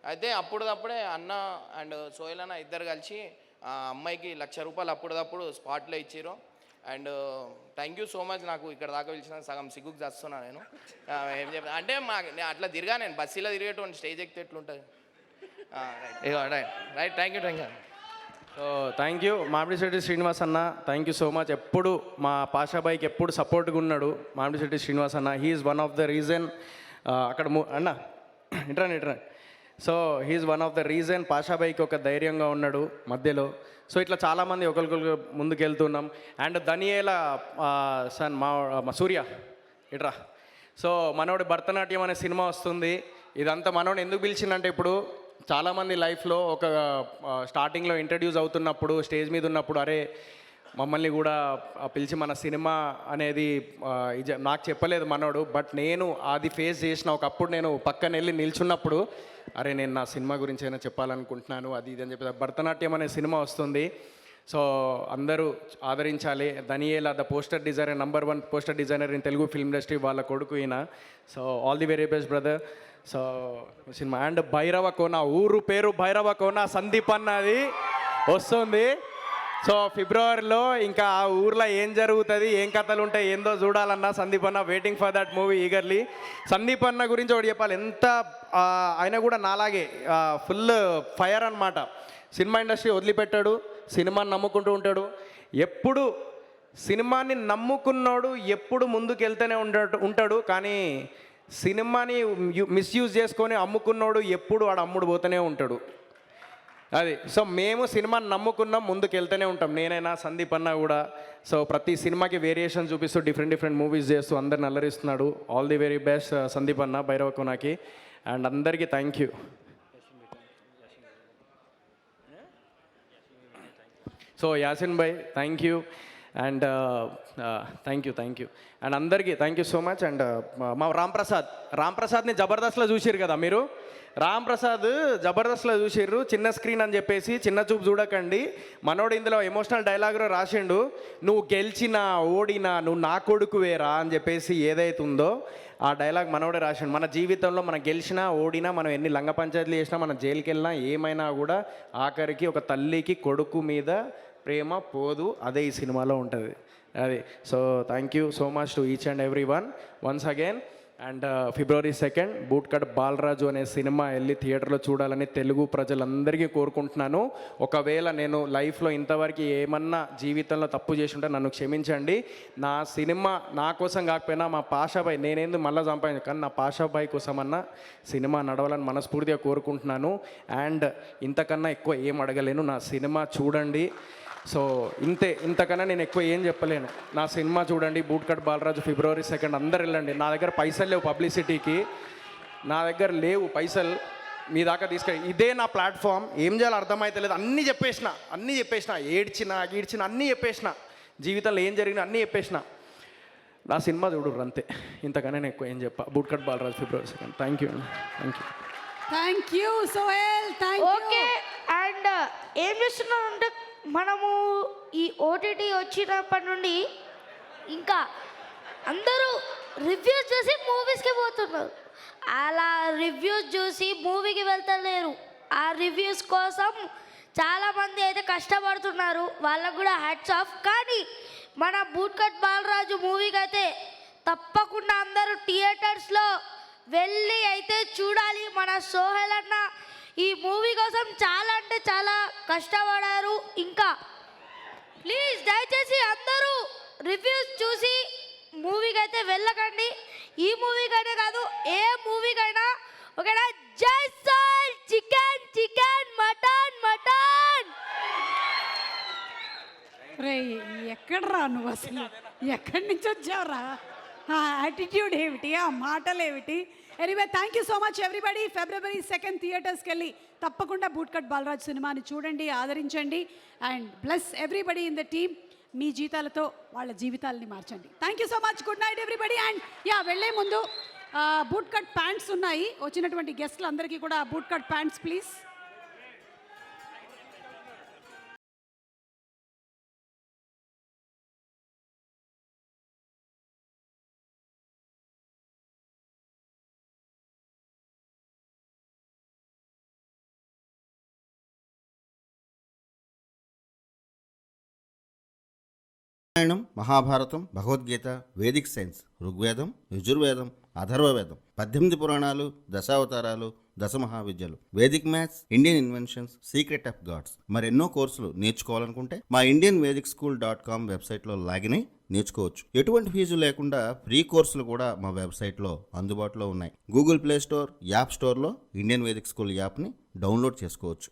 అయితే అప్పుడప్పుడే అన్న అండ్ సోహెల్ అన్న ఇద్దరు కలిసి ఆ అమ్మాయికి ₹1,00,000 అప్పుడప్పుడు స్పాట్లో ఇచ్చిర్రు. And thank you so much. నాకు ఇక్కడ దాకా పిలిచిన సగం సిగ్గుకు చేస్తున్నా నేను. ఏం చెప్ప అంటే నేను అట్లా తిరిగా, నేను బస్సులో తిరిగేటువంటి స్టేజ్ ఎక్కితే ఎట్లుంటుంది. Right thank you. So thank you Mamidisetti Srinivas అన్న, థ్యాంక్ యూ సో మచ్. ఎప్పుడు మా పాషాబాయికి ఎప్పుడు సపోర్ట్గా ఉన్నాడు మామిడిశెట్టి శ్రీనివాస్ అన్న. He's one of the reason అక్కడ అన్న ఇంటరా so he's one of the reason పాషాబాయికి ఒక ధైర్యంగా ఉన్నాడు మధ్యలో. సో ఇట్లా చాలామంది ఒకరికొకరు ముందుకు వెళ్తున్నాం. అండ్ దనియేల సన్ మా సూర్య ఇట్రా. సో మనోడి భరతనాట్యం అనే సినిమా వస్తుంది. ఇదంతా మనోడు ఎందుకు పిలిచిందంటే, ఇప్పుడు చాలామంది లైఫ్లో ఒక స్టార్టింగ్లో ఇంట్రడ్యూస్ అవుతున్నప్పుడు స్టేజ్ మీద ఉన్నప్పుడు అరే మమ్మల్ని కూడా పిలిచి మన సినిమా అనేది నాకు చెప్పలేదు మనోడు. బట్ నేను అది ఫేస్ చేసిన ఒకప్పుడు నేను పక్కన వెళ్ళి నిల్చున్నప్పుడు అరే నేను నా సినిమా గురించి అయినా చెప్పాలనుకుంటున్నాను అది ఇది అని చెప్పి భరతనాట్యం అనే సినిమా వస్తుంది. సో అందరూ ఆదరించాలి. దనియేల the poster designer, number 1 poster designer in Telugu film industry, వాళ్ళ కొడుకు ఈయన. So all the very best brother. So cinema and Bhairava Kona, ఊరు పేరు భైరవ కోన, సందీప్ అన్నది వస్తుంది. సో ఫిబ్రవరిలో ఇంకా ఆ ఊర్లో ఏం జరుగుతుంది, ఏం కథలు ఉంటాయి, ఏందో చూడాలన్నా సందీప్ అన్న waiting for that movie eagerly. Sandeep అన్న గురించి ఒకటి చెప్పాలి. ఎంత ఆయన కూడా నాలాగే ఫుల్ ఫైర్ అన్నమాట. సినిమా ఇండస్ట్రీ వదిలిపెట్టాడు, సినిమాని నమ్ముకుంటూ ఉంటాడు. ఎప్పుడు సినిమాని నమ్ముకున్నాడు ఎప్పుడు ముందుకు వెళ్తూనే ఉంటాడు. కానీ సినిమాని మిస్యూజ్ చేసుకొని అమ్ముకున్నాడు ఎప్పుడు వాడు అమ్ముడు పోతూనే ఉంటాడు. అది సో మేము సినిమాని నమ్ముకున్నాం, ముందుకు వెళ్తూనే ఉంటాం. నేనైనా సందీప్ అన్న కూడా. సో ప్రతి సినిమాకి వేరియేషన్ చూపిస్తూ డిఫరెంట్ మూవీస్ చేస్తూ అందరిని అల్లరిస్తున్నాడు. All the very best Sandeep అన్న, భైరవ కోనాకి. అండ్ అందరికీ thank you. So Yasin bhai thank you. And thank you and అందరికీ thank you so much. And మా రాంప్రసాద్ని జబర్దస్త్లో చూసిర్రు కదా మీరు. రాంప్రసాద్ జబర్దస్త్లో చూసిర్రు, చిన్న స్క్రీన్ అని చెప్పేసి చిన్న చూపు చూడకండి. మనోడు ఇందులో ఎమోషనల్ డైలాగ్లో రాసిండు, నువ్వు గెలిచినా ఓడినా నువ్వు నా కొడుకు వేరా అని చెప్పేసి ఏదైతే ఉందో ఆ డైలాగ్ మనోడే రాసిండు. మన జీవితంలో మనం గెలిచినా ఓడినా, మనం ఎన్ని లంగ పంచాయతీలు చేసినా, మనం జైలుకి వెళ్ళినా, ఏమైనా కూడా ఆఖరికి ఒక తల్లికి కొడుకు మీద ప్రేమ పోదు. అదే ఈ సినిమాలో ఉంటుంది. అది so thank you so much to each and every one once again. And February 2 bootcut Balaraju అనే సినిమా వెళ్ళి థియేటర్లో చూడాలని తెలుగు ప్రజలందరికీ కోరుకుంటున్నాను. ఒకవేళ నేను లైఫ్లో ఇంతవరకు ఏమన్నా జీవితంలో తప్పు చేసి ఉంటే నన్ను క్షమించండి. నా సినిమా నా కోసం కాకపోయినా మా పాషాబాయ్, నేనేందు మళ్ళీ సంపాదించాను కానీ నా పాషాబాయ్ కోసమన్నా సినిమా నడవాలని మనస్ఫూర్తిగా కోరుకుంటున్నాను. అండ్ ఇంతకన్నా ఎక్కువ ఏం అడగలేను, నా సినిమా చూడండి. సో ఇంతకన్నా నేను ఎక్కువ ఏం చెప్పలేను. నా సినిమా చూడండి, బూట్కట్ బాలరాజు February 2 అందరు వెళ్ళండి. నా దగ్గర పైసలు లేవు పబ్లిసిటీకి, నా దగ్గర లేవు పైసలు మీ దాకా తీసుకెళ్ళి. ఇదే నా ప్లాట్ఫామ్. ఏం చేయాలో అర్థమైతే లేదు. అన్నీ చెప్పేసిన ఏడ్చిన అన్నీ చెప్పేసిన, జీవితంలో ఏం జరిగినా అన్నీ చెప్పేసిన. నా సినిమా చూడరు అంతే, ఇంతకన్నా నేను ఎక్కువ ఏం చెప్పా. Bootcut Balaraju February 2. Thank you thank you Sohel. Thank okay. And ఏం చేస్తున్నామంటే మనము ఈ ఓటీటీ వచ్చినప్పటి నుండి ఇంకా అందరూ రివ్యూస్ చూసి మూవీస్కి పోతున్నారు. అలా రివ్యూస్ చూసి మూవీకి వెళ్తలేరు. ఆ రివ్యూస్ కోసం చాలామంది అయితే కష్టపడుతున్నారు, వాళ్ళకు కూడా హ్యాట్స్ ఆఫ్. కానీ మన బూట్కట్ బాలరాజు మూవీకి అయితే తప్పకుండా అందరూ థియేటర్స్లో వెళ్ళి అయితే చూడాలి. మన సోహెల్ అన్న ఈ మూవీ కోసం చాలా అంటే చాలా కష్టపడారు. ఇంకా ప్లీజ్ దయచేసి అందరూ రివ్యూస్ చూసి మూవీకి అయితే వెళ్ళకండి. ఈ మూవీకైనా కాదు, ఏ మూవీకైనా ఓకేనా. జై సాల్. Chicken mutton. రే ఎక్కడరా నువ్వు, అసలు ఎక్కడి నుంచి వచ్చావురా? ఆ యాటిట్యూడ్ ఏమిటి, ఆ మాటలు ఏమిటి? Anyway thank you so much everybody. February 2 థియేటర్స్కి వెళ్ళి తప్పకుండా బూట్కట్ బాలరాజ్ సినిమాని చూడండి, ఆదరించండి. And bless everybody in the team. మీ జీతాలతో వాళ్ళ జీవితాలని మార్చండి. Thank you so much. Good night everybody. And వెళ్ళే ముందు బూట్కట్ ప్యాంట్స్ ఉన్నాయి, వచ్చినటువంటి గెస్ట్లు అందరికీ కూడా bootcut pants please. Ramayanam, Mahabharatam, Bhagavad Gita, vedic science, Rigvedam, Yajurvedam, Atharvavedam, 18 పురాణాలు, దశావతారాలు, దశమహావిద్యలు, vedic maths, Indian inventions, secret of gods, మరెన్నో కోర్సులు నేర్చుకోవాలనుకుంటే మా indianvedicSchool.com వెబ్సైట్లో లాగిన్ అయి నేర్చుకోవచ్చు. ఎటువంటి ఫీజు లేకుండా ఫ్రీ కోర్సులు కూడా మా వెబ్సైట్లో అందుబాటులో ఉన్నాయి. గూగుల్ ప్లే స్టోర్, యాప్ స్టోర్లో ఇండియన్ వేదిక్ స్కూల్ యాప్ని డౌన్లోడ్ చేసుకోవచ్చు.